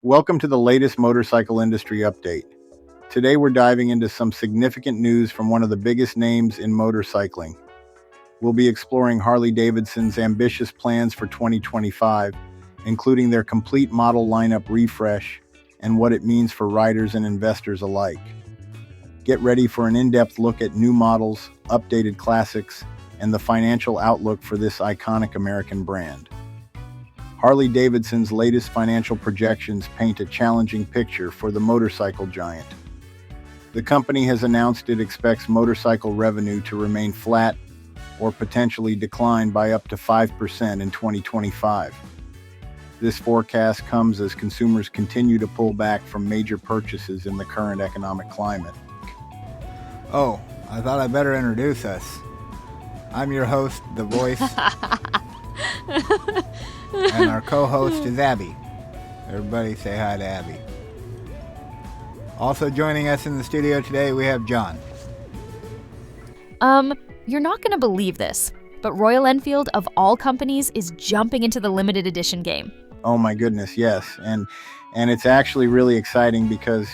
Welcome to the latest motorcycle industry update. Today we're diving into some significant news from one of the biggest names in motorcycling. We'll be exploring Harley-Davidson's ambitious plans for 2025, including their complete model lineup refresh and what it means for riders and investors alike. Get ready for an in-depth look at new models, updated classics, and the financial outlook for this iconic American brand. Harley-Davidson's latest financial projections paint a challenging picture for the motorcycle giant. The company has announced it expects motorcycle revenue to remain flat or potentially decline by up to 5% in 2025. This forecast comes as consumers continue to pull back from major purchases in the current economic climate. Oh, I thought I'd better introduce us. I'm your host, The Voice. And our co-host is Abby. Everybody say hi to Abby. Also joining us in the studio today, we have John. You're not going to believe this, but Royal Enfield, of all companies, is jumping into the limited edition game. Oh my goodness, yes. And it's actually really exciting because,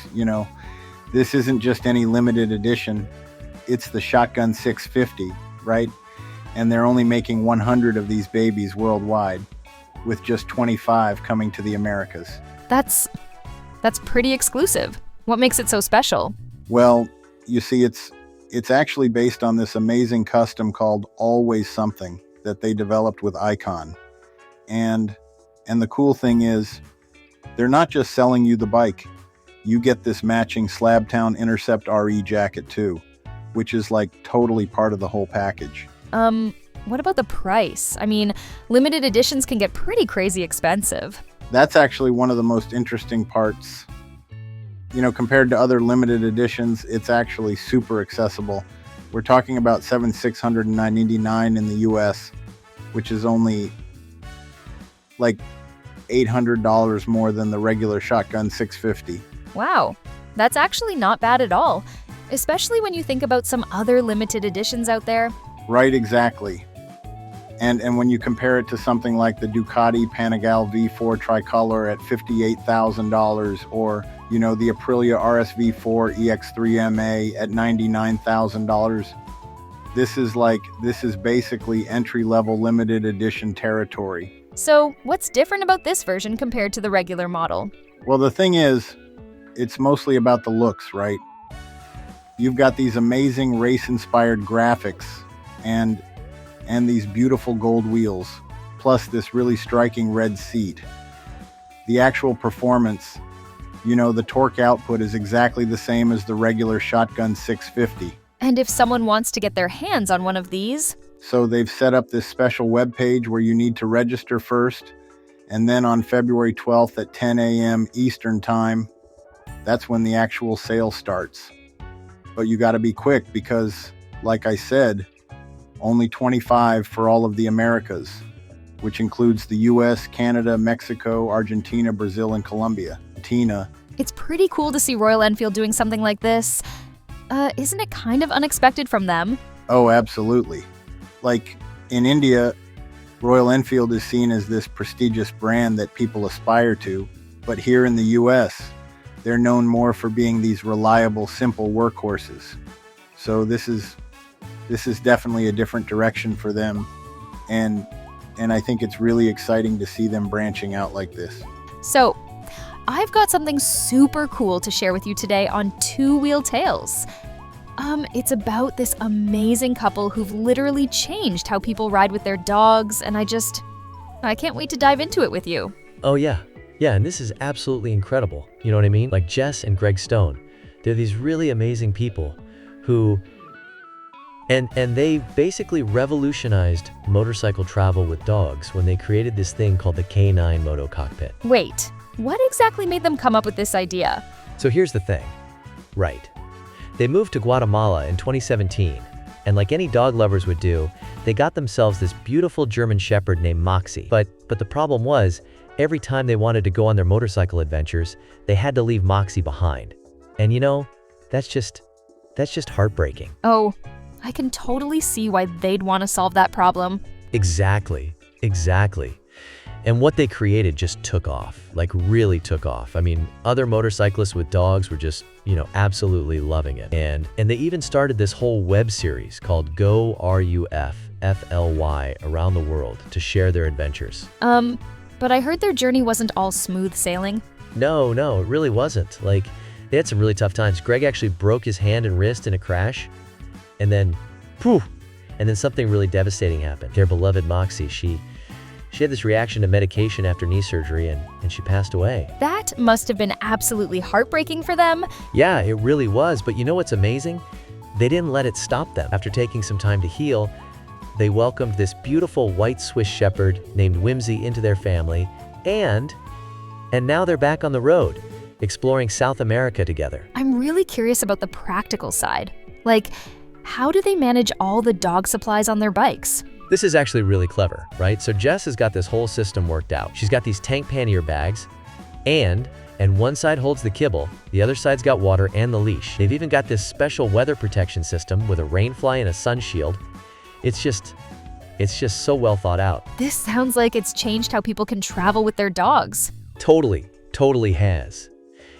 this isn't just any limited edition. It's the Shotgun 650, right? And they're only making 100 of these babies worldwide, with just 25 coming to the Americas. That's pretty exclusive. What makes it so special? Well, you see, it's actually based on this amazing custom called Always Something that they developed with Icon. And the cool thing is, they're not just selling you the bike. You get this matching Slabtown Intercept RE jacket too, which is like totally part of the whole package. What about the price? I mean, limited editions can get pretty crazy expensive. That's actually one of the most interesting parts. Compared to other limited editions, it's actually super accessible. We're talking about $7,699 in the US, which is only like $800 more than the regular Shotgun 650. Wow, that's actually not bad at all, especially when you think about some other limited editions out there. Right, exactly. And when you compare it to something like the Ducati Panigale V4 Tricolor at $58,000 or, the Aprilia RSV4 EX3MA at $99,000, this is basically entry-level limited edition territory. So what's different about this version compared to the regular model? Well, the thing is, it's mostly about the looks, right? You've got these amazing race-inspired graphics and these beautiful gold wheels, plus this really striking red seat. The actual performance, the torque output is exactly the same as the regular Shotgun 650. And if someone wants to get their hands on one of these? So they've set up this special web page where you need to register first, and then on February 12th at 10 a.m. Eastern Time, that's when the actual sale starts. But you got to be quick because, like I said, only 25 for all of the Americas, which includes the US, Canada, Mexico, Argentina, Brazil, and Colombia. It's pretty cool to see Royal Enfield doing something like this. Isn't it kind of unexpected from them? Oh, absolutely. Like, in India, Royal Enfield is seen as this prestigious brand that people aspire to, but here in the US, they're known more for being these reliable, simple workhorses. So this is definitely a different direction for them, and I think it's really exciting to see them branching out like this. So, I've got something super cool to share with you today on Two Wheel Tales. It's about this amazing couple who've literally changed how people ride with their dogs, and I can't wait to dive into it with you. Oh yeah, and this is absolutely incredible. You know what I mean? Like Jess and Greg Stone. They're these really amazing people who And they basically revolutionized motorcycle travel with dogs when they created this thing called the canine moto cockpit. Wait, what exactly made them come up with this idea? So here's the thing. Right. They moved to Guatemala in 2017, and like any dog lovers would do, they got themselves this beautiful German Shepherd named Moxie. But the problem was, every time they wanted to go on their motorcycle adventures, they had to leave Moxie behind. And that's just heartbreaking. Oh, I can totally see why they'd want to solve that problem. Exactly. And what they created just took off, like really took off. I mean, other motorcyclists with dogs were just, absolutely loving it. And they even started this whole web series called Go RUF FLY around the world to share their adventures. But I heard their journey wasn't all smooth sailing. No, it really wasn't. Like, they had some really tough times. Greg actually broke his hand and wrist in a crash, and then, poof, and then something really devastating happened. Their beloved Moxie, she had this reaction to medication after knee surgery, and she passed away. That must have been absolutely heartbreaking for them. Yeah, it really was, but you know what's amazing? They didn't let it stop them. After taking some time to heal, they welcomed this beautiful white Swiss Shepherd named Whimsy into their family, and now they're back on the road, exploring South America together. I'm really curious about the practical side. Like, how do they manage all the dog supplies on their bikes? This is actually really clever, right? So Jess has got this whole system worked out. She's got these tank pannier bags, and one side holds the kibble, the other side's got water and the leash. They've even got this special weather protection system with a rain fly and a sun shield. It's just so well thought out. This sounds like it's changed how people can travel with their dogs. Totally has.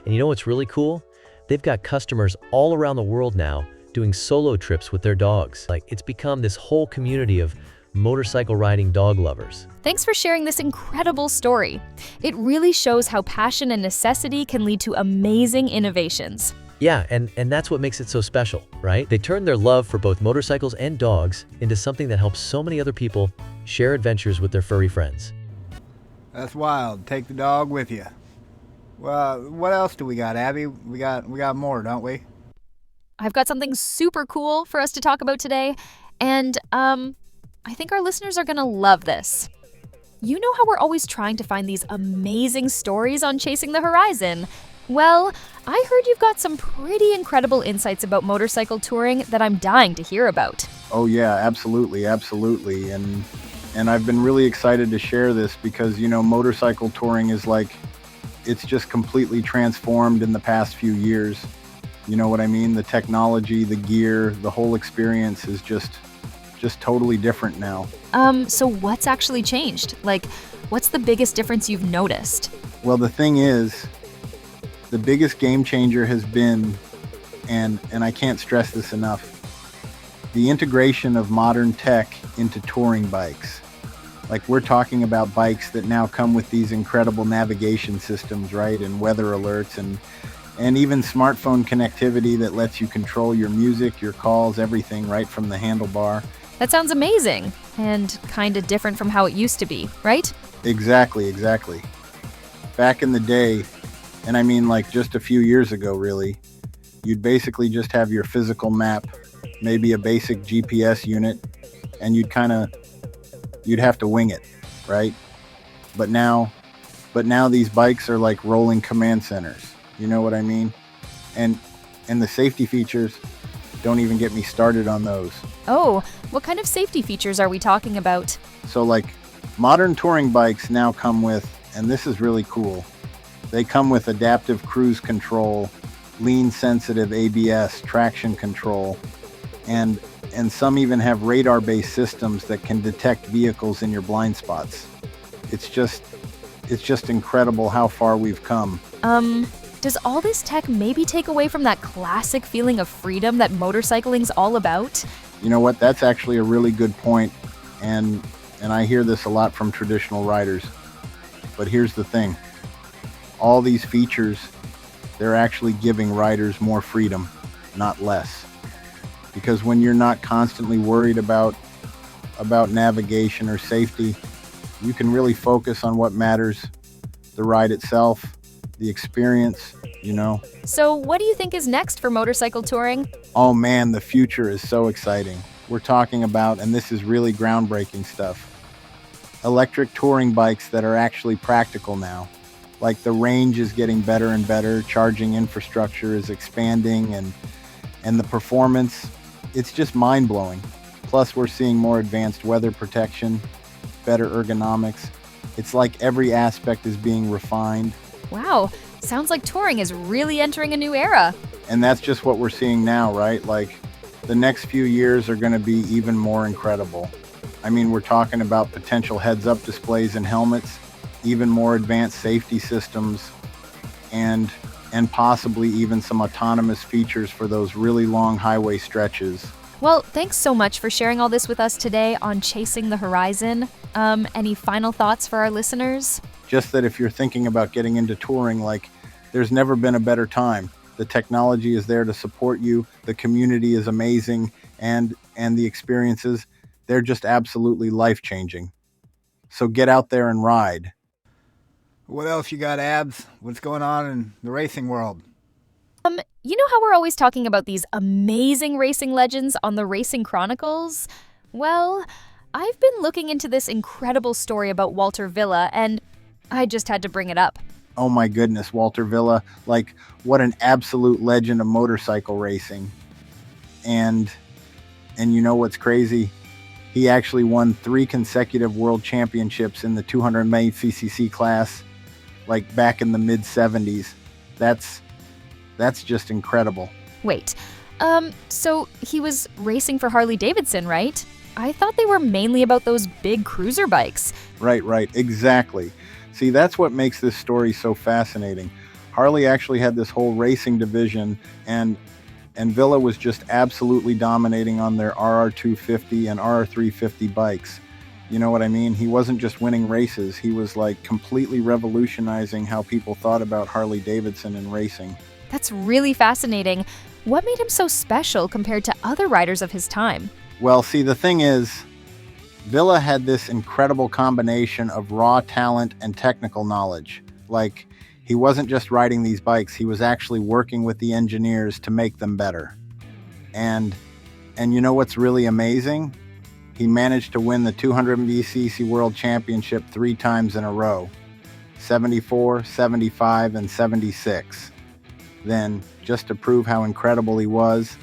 And you know what's really cool? They've got customers all around the world now doing solo trips with their dogs. Like, it's become this whole community of motorcycle riding dog lovers. Thanks for sharing this incredible story. It really shows how passion and necessity can lead to amazing innovations. Yeah, and that's what makes it so special, right? They turned their love for both motorcycles and dogs into something that helps so many other people share adventures with their furry friends. That's wild. Take the dog with you. Well, what else do we got, Abby? We got more, don't we? I've got something super cool for us to talk about today, and I think our listeners are gonna love this. You know how we're always trying to find these amazing stories on Chasing the Horizon? Well, I heard you've got some pretty incredible insights about motorcycle touring that I'm dying to hear about. Oh yeah, absolutely. And I've been really excited to share this because, motorcycle touring is it's just completely transformed in the past few years. You know what I mean? The technology, the gear, the whole experience is just totally different now. So what's actually changed? Like, what's the biggest difference you've noticed? Well, the thing is, the biggest game changer has been, and I can't stress this enough, the integration of modern tech into touring bikes. Like, we're talking about bikes that now come with these incredible navigation systems, right? And weather alerts and even smartphone connectivity that lets you control your music, your calls, everything right from the handlebar. That sounds amazing and kind of different from how it used to be, right? Exactly. Back in the day, and I mean just a few years ago really, you'd basically just have your physical map, maybe a basic GPS unit, and you'd have to wing it, right? But now these bikes are like rolling command centers. You know what I mean? And the safety features, don't even get me started on those. Oh, what kind of safety features are we talking about? So modern touring bikes now come with, and this is really cool, they come with adaptive cruise control, lean sensitive ABS, traction control, and some even have radar-based systems that can detect vehicles in your blind spots. It's just incredible how far we've come. Does all this tech maybe take away from that classic feeling of freedom that motorcycling's all about? You know what? That's actually a really good point, and I hear this a lot from traditional riders. But here's the thing. All these features, they're actually giving riders more freedom, not less. Because when you're not constantly worried about navigation or safety, you can really focus on what matters, the ride itself, the experience, So what do you think is next for motorcycle touring? Oh man, the future is so exciting. We're talking about, and this is really groundbreaking stuff, electric touring bikes that are actually practical now. Like, the range is getting better and better, charging infrastructure is expanding, and the performance, it's just mind-blowing. Plus, we're seeing more advanced weather protection, better ergonomics. It's like every aspect is being refined. Wow, sounds like touring is really entering a new era. And that's just what we're seeing now, right? The next few years are going to be even more incredible. I mean, we're talking about potential heads-up displays and helmets, even more advanced safety systems, and possibly even some autonomous features for those really long highway stretches. Well, thanks so much for sharing all this with us today on Chasing the Horizon. Any final thoughts for our listeners? Just that if you're thinking about getting into touring, like, there's never been a better time. The technology is there to support you. The community is amazing, and the experiences, they're just absolutely life-changing. So get out there and ride. What else you got, Abs? What's going on in the racing world? You know how we're always talking about these amazing racing legends on the Racing Chronicles? Well, I've been looking into this incredible story about Walter Villa, and I just had to bring it up. Oh my goodness, Walter Villa, like, what an absolute legend of motorcycle racing. And you know what's crazy? He actually won 3 consecutive world championships in the 200cc class, like back in the mid-70s. That's just incredible. Wait, so he was racing for Harley-Davidson, right? I thought they were mainly about those big cruiser bikes. Right, exactly. See, that's what makes this story so fascinating. Harley actually had this whole racing division, and Villa was just absolutely dominating on their RR250 and RR350 bikes. You know what I mean? He wasn't just winning races, he was like completely revolutionizing how people thought about Harley-Davidson and racing. That's really fascinating. What made him so special compared to other riders of his time? Well, see, the thing is, Villa had this incredible combination of raw talent and technical knowledge. Like, he wasn't just riding these bikes, he was actually working with the engineers to make them better. And you know what's really amazing? He managed to win the 200cc World Championship 3 times in a row, 74, 75, and 76. Then, just to prove how incredible he was,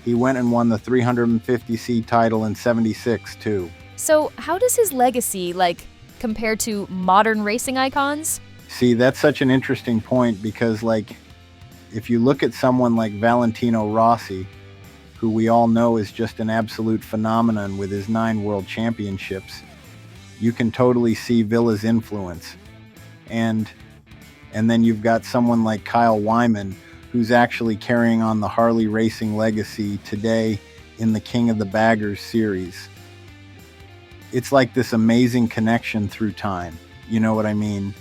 he went and won the 350c title in 76 too. So how does his legacy, compare to modern racing icons? See, that's such an interesting point because, if you look at someone like Valentino Rossi, who we all know is just an absolute phenomenon with his 9 world championships, you can totally see Villa's influence. And then you've got someone like Kyle Wyman, who's actually carrying on the Harley racing legacy today in the King of the Baggers series. It's like this amazing connection through time. You know what I mean?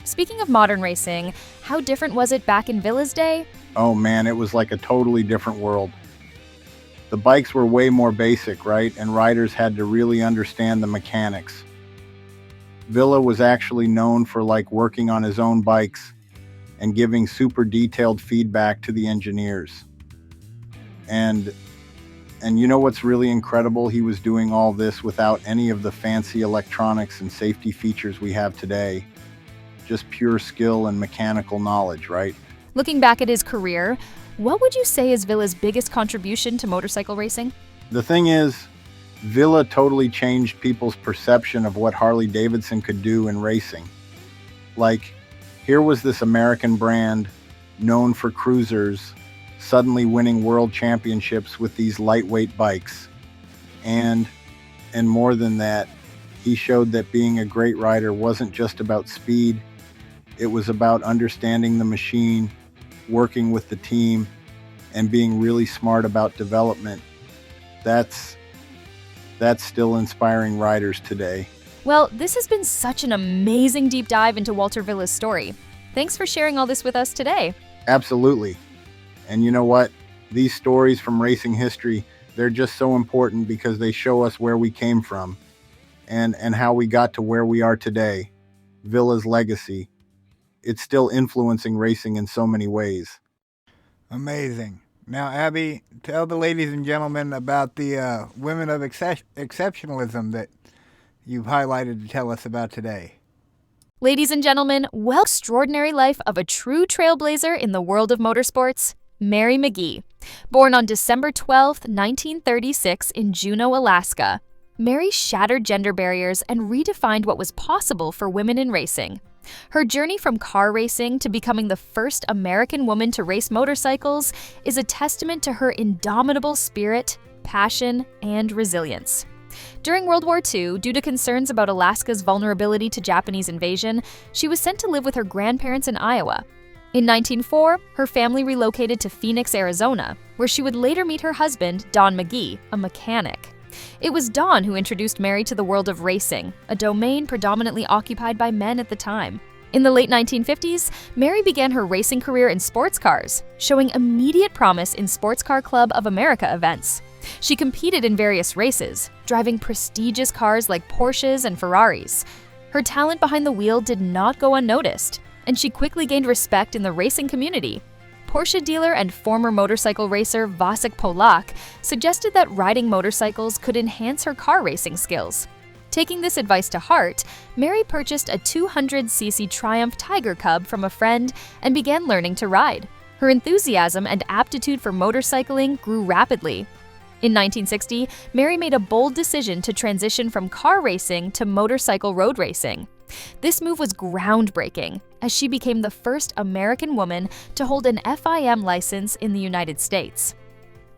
Speaking of modern racing, how different was it back in Villa's day? Oh man, it was like a totally different world. The bikes were way more basic, right? And riders had to really understand the mechanics. Villa was actually known for working on his own bikes and giving super detailed feedback to the engineers. And you know what's really incredible? He was doing all this without any of the fancy electronics and safety features we have today. Just pure skill and mechanical knowledge, right? Looking back at his career, what would you say is Villa's biggest contribution to motorcycle racing? The thing is, Villa totally changed people's perception of what Harley-Davidson could do in racing. Here was this American brand known for cruisers suddenly winning world championships with these lightweight bikes. And more than that, he showed that being a great rider wasn't just about speed. It was about understanding the machine, working with the team, and being really smart about development. That's still inspiring riders today. Well, this has been such an amazing deep dive into Walter Villa's story. Thanks for sharing all this with us today. Absolutely. And you know what? These stories from racing history, they're just so important because they show us where we came from and how we got to where we are today. Villa's legacy. It's still influencing racing in so many ways. Amazing. Now, Abby, tell the ladies and gentlemen about the women of exceptionalism that you've highlighted to tell us about today. Ladies and gentlemen, extraordinary life of a true trailblazer in the world of motorsports, Mary McGee. Born on December 12, 1936 in Juneau, Alaska, Mary shattered gender barriers and redefined what was possible for women in racing. Her journey from car racing to becoming the first American woman to race motorcycles is a testament to her indomitable spirit, passion, and resilience. During World War II, due to concerns about Alaska's vulnerability to Japanese invasion, she was sent to live with her grandparents in Iowa. In 1904, her family relocated to Phoenix, Arizona, where she would later meet her husband, Don McGee, a mechanic. It was Don who introduced Mary to the world of racing, a domain predominantly occupied by men at the time. In the late 1950s, Mary began her racing career in sports cars, showing immediate promise in Sports Car Club of America events. She competed in various races, driving prestigious cars like Porsches and Ferraris. Her talent behind the wheel did not go unnoticed, and she quickly gained respect in the racing community. Porsche dealer and former motorcycle racer Vasek Polak suggested that riding motorcycles could enhance her car racing skills. Taking this advice to heart, Mary purchased a 200cc Triumph Tiger Cub from a friend and began learning to ride. Her enthusiasm and aptitude for motorcycling grew rapidly. In 1960, Mary made a bold decision to transition from car racing to motorcycle road racing. This move was groundbreaking, as she became the first American woman to hold an FIM license in the United States.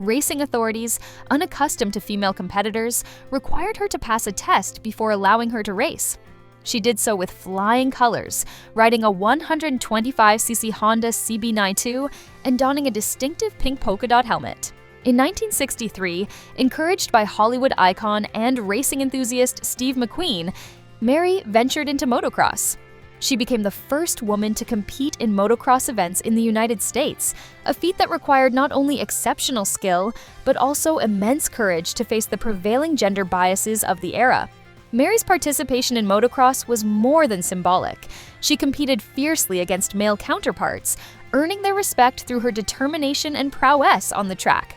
Racing authorities, unaccustomed to female competitors, required her to pass a test before allowing her to race. She did so with flying colors, riding a 125cc Honda CB92 and donning a distinctive pink polka dot helmet. In 1963, encouraged by Hollywood icon and racing enthusiast Steve McQueen, Mary ventured into motocross. She became the first woman to compete in motocross events in the United States, a feat that required not only exceptional skill, but also immense courage to face the prevailing gender biases of the era. Mary's participation in motocross was more than symbolic. She competed fiercely against male counterparts, earning their respect through her determination and prowess on the track.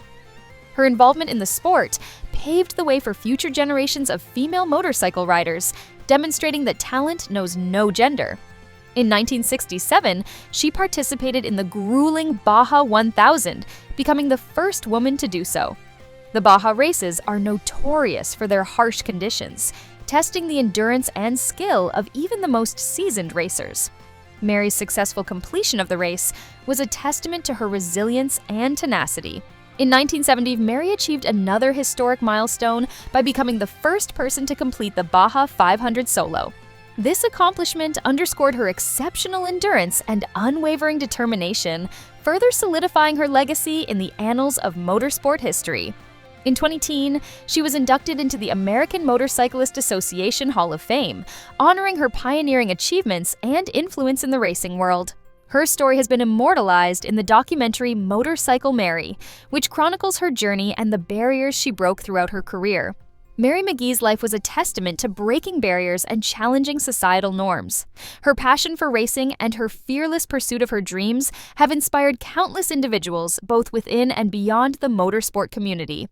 Her involvement in the sport paved the way for future generations of female motorcycle riders, demonstrating that talent knows no gender. In 1967, she participated in the grueling Baja 1000, becoming the first woman to do so. The Baja races are notorious for their harsh conditions, testing the endurance and skill of even the most seasoned racers. Mary's successful completion of the race was a testament to her resilience and tenacity. In 1970, Mary achieved another historic milestone by becoming the first person to complete the Baja 500 solo. This accomplishment underscored her exceptional endurance and unwavering determination, further solidifying her legacy in the annals of motorsport history. In 2010, she was inducted into the American Motorcyclist Association Hall of Fame, honoring her pioneering achievements and influence in the racing world. Her story has been immortalized in the documentary Motorcycle Mary, which chronicles her journey and the barriers she broke throughout her career. Mary McGee's life was a testament to breaking barriers and challenging societal norms. Her passion for racing and her fearless pursuit of her dreams have inspired countless individuals both within and beyond the motorsport community.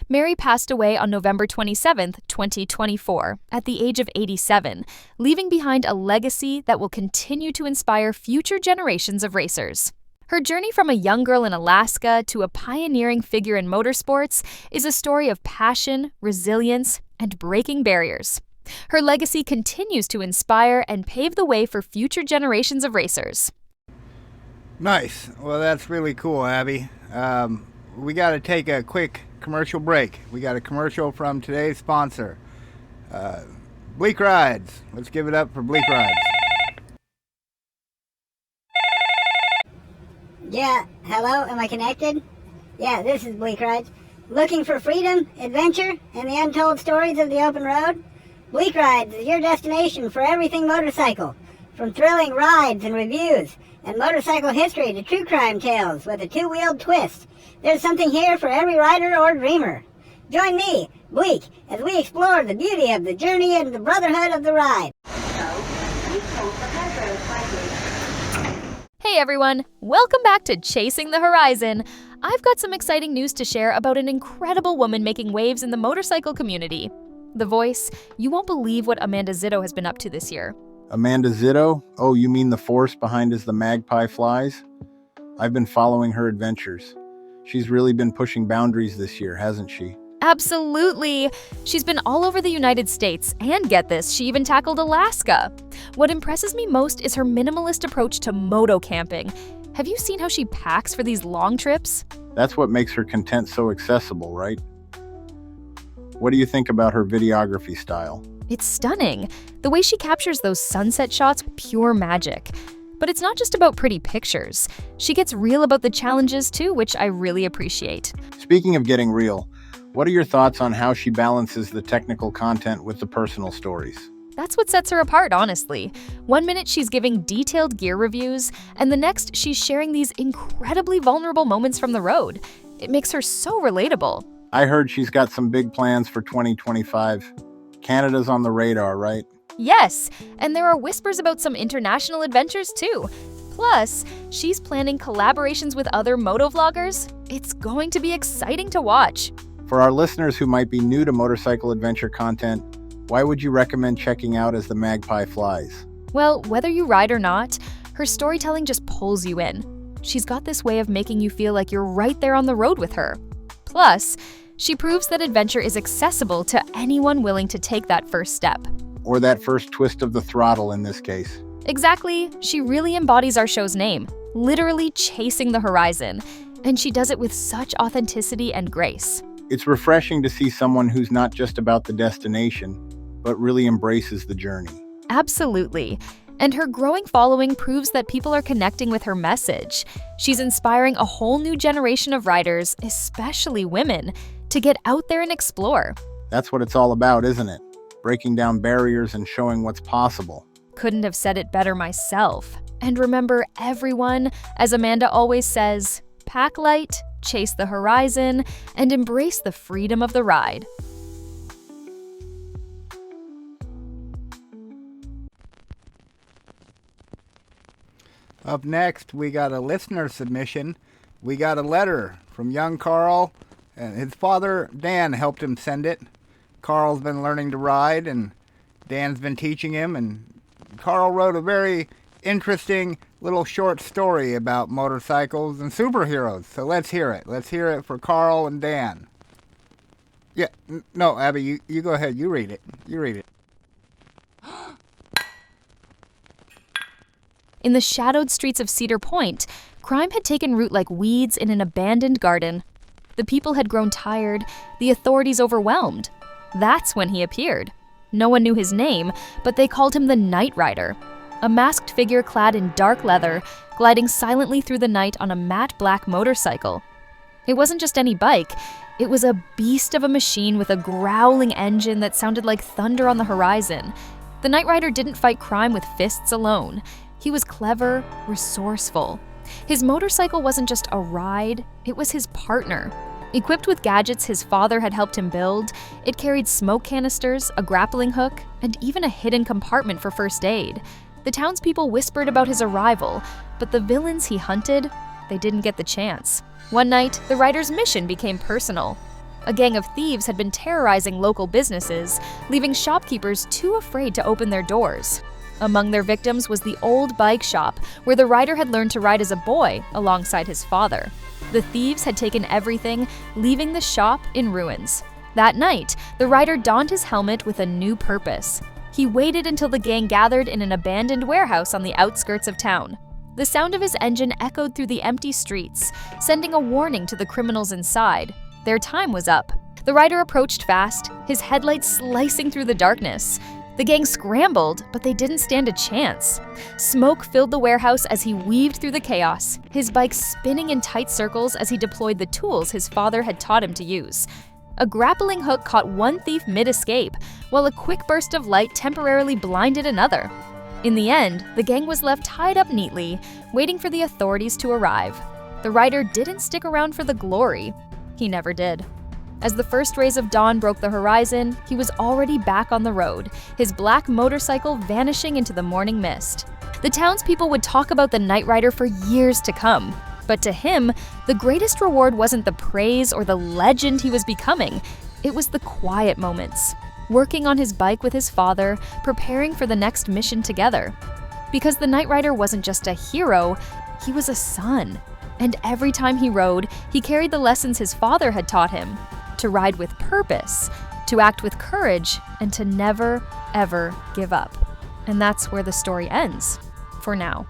Mary passed away on November 27, 2024, at the age of 87, leaving behind a legacy that will continue to inspire future generations of racers. Her journey from a young girl in Alaska to a pioneering figure in motorsports is a story of passion, resilience, and breaking barriers. Her legacy continues to inspire and pave the way for future generations of racers. Nice. Well, that's really cool, Abby. We got to take a quick commercial break. We got a commercial from today's sponsor, Bleek Rides. Let's give it up for Bleek Rides. Yeah, hello, am I connected? Yeah, this is Bleek Rides. Looking for freedom, adventure, and the untold stories of the open road? Bleek Rides is your destination for everything motorcycle, from thrilling rides and reviews, and motorcycle history to true crime tales with a two-wheeled twist. There's something here for every rider or dreamer. Join me, Bleek, as we explore the beauty of the journey and the brotherhood of the ride. Hey everyone, welcome back to Chasing the Horizon. I've got some exciting news to share about an incredible woman making waves in the motorcycle community. The Voice, you won't believe what Amanda Zitto has been up to this year. Amanda Zitto? Oh, you mean the force behind the Magpie Flies? I've been following her adventures. She's really been pushing boundaries this year, hasn't she? Absolutely! She's been all over the United States, and get this, she even tackled Alaska. What impresses me most is her minimalist approach to moto camping. Have you seen how she packs for these long trips? That's what makes her content so accessible, right? What do you think about her videography style? It's stunning. The way she captures those sunset shots, pure magic. But it's not just about pretty pictures. She gets real about the challenges too, which I really appreciate. Speaking of getting real, what are your thoughts on how she balances the technical content with the personal stories? That's what sets her apart, honestly. One minute she's giving detailed gear reviews, and the next she's sharing these incredibly vulnerable moments from the road. It makes her so relatable. I heard she's got some big plans for 2025. Canada's on the radar, right? Yes, and there are whispers about some international adventures too. Plus, she's planning collaborations with other moto-vloggers. It's going to be exciting to watch. For our listeners who might be new to motorcycle adventure content, why would you recommend checking out as the Magpie Flies? Well, whether you ride or not, her storytelling just pulls you in. She's got this way of making you feel like you're right there on the road with her. Plus, she proves that adventure is accessible to anyone willing to take that first step. Or that first twist of the throttle in this case. Exactly, she really embodies our show's name, literally chasing the horizon, and she does it with such authenticity and grace. It's refreshing to see someone who's not just about the destination, but really embraces the journey. Absolutely. And her growing following proves that people are connecting with her message. She's inspiring a whole new generation of riders, especially women, to get out there and explore. That's what it's all about, isn't it? Breaking down barriers and showing what's possible. Couldn't have said it better myself. And remember, everyone, as Amanda always says, pack light, chase the horizon, and embrace the freedom of the ride. Up next, we got a listener submission. We got a letter from young Carl, and his father, Dan, helped him send it. Carl's been learning to ride, and Dan's been teaching him, and Carl wrote a very interesting little short story about motorcycles and superheroes. So let's hear it. Let's hear it for Carl and Dan. Yeah, no, Abby, you go ahead. You read it. You read it. In the shadowed streets of Cedar Point, crime had taken root like weeds in an abandoned garden. The people had grown tired, the authorities overwhelmed. That's when he appeared. No one knew his name, but they called him the Night Rider, a masked figure clad in dark leather, gliding silently through the night on a matte black motorcycle. It wasn't just any bike, it was a beast of a machine with a growling engine that sounded like thunder on the horizon. The Night Rider didn't fight crime with fists alone. He was clever, resourceful. His motorcycle wasn't just a ride, it was his partner. Equipped with gadgets his father had helped him build, it carried smoke canisters, a grappling hook, and even a hidden compartment for first aid. The townspeople whispered about his arrival, but the villains he hunted, they didn't get the chance. One night, the rider's mission became personal. A gang of thieves had been terrorizing local businesses, leaving shopkeepers too afraid to open their doors. Among their victims was the old bike shop, where the rider had learned to ride as a boy alongside his father. The thieves had taken everything, leaving the shop in ruins. That night, the rider donned his helmet with a new purpose. He waited until the gang gathered in an abandoned warehouse on the outskirts of town. The sound of his engine echoed through the empty streets, sending a warning to the criminals inside. Their time was up. The rider approached fast, his headlights slicing through the darkness. The gang scrambled, but they didn't stand a chance. Smoke filled the warehouse as he weaved through the chaos, his bike spinning in tight circles as he deployed the tools his father had taught him to use. A grappling hook caught one thief mid-escape, while a quick burst of light temporarily blinded another. In the end, the gang was left tied up neatly, waiting for the authorities to arrive. The rider didn't stick around for the glory. He never did. As the first rays of dawn broke the horizon, he was already back on the road, his black motorcycle vanishing into the morning mist. The townspeople would talk about the Night Rider for years to come. But to him, the greatest reward wasn't the praise or the legend he was becoming. It was the quiet moments. Working on his bike with his father, preparing for the next mission together. Because the Night Rider wasn't just a hero, he was a son. And every time he rode, he carried the lessons his father had taught him. To ride with purpose, to act with courage, and to never, ever give up. And that's where the story ends, for now.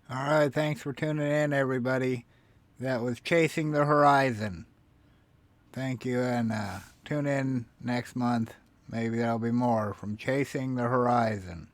All right, thanks for tuning in, everybody. That was Chasing the Horizon. Thank you, and tune in next month. Maybe there'll be more from Chasing the Horizon.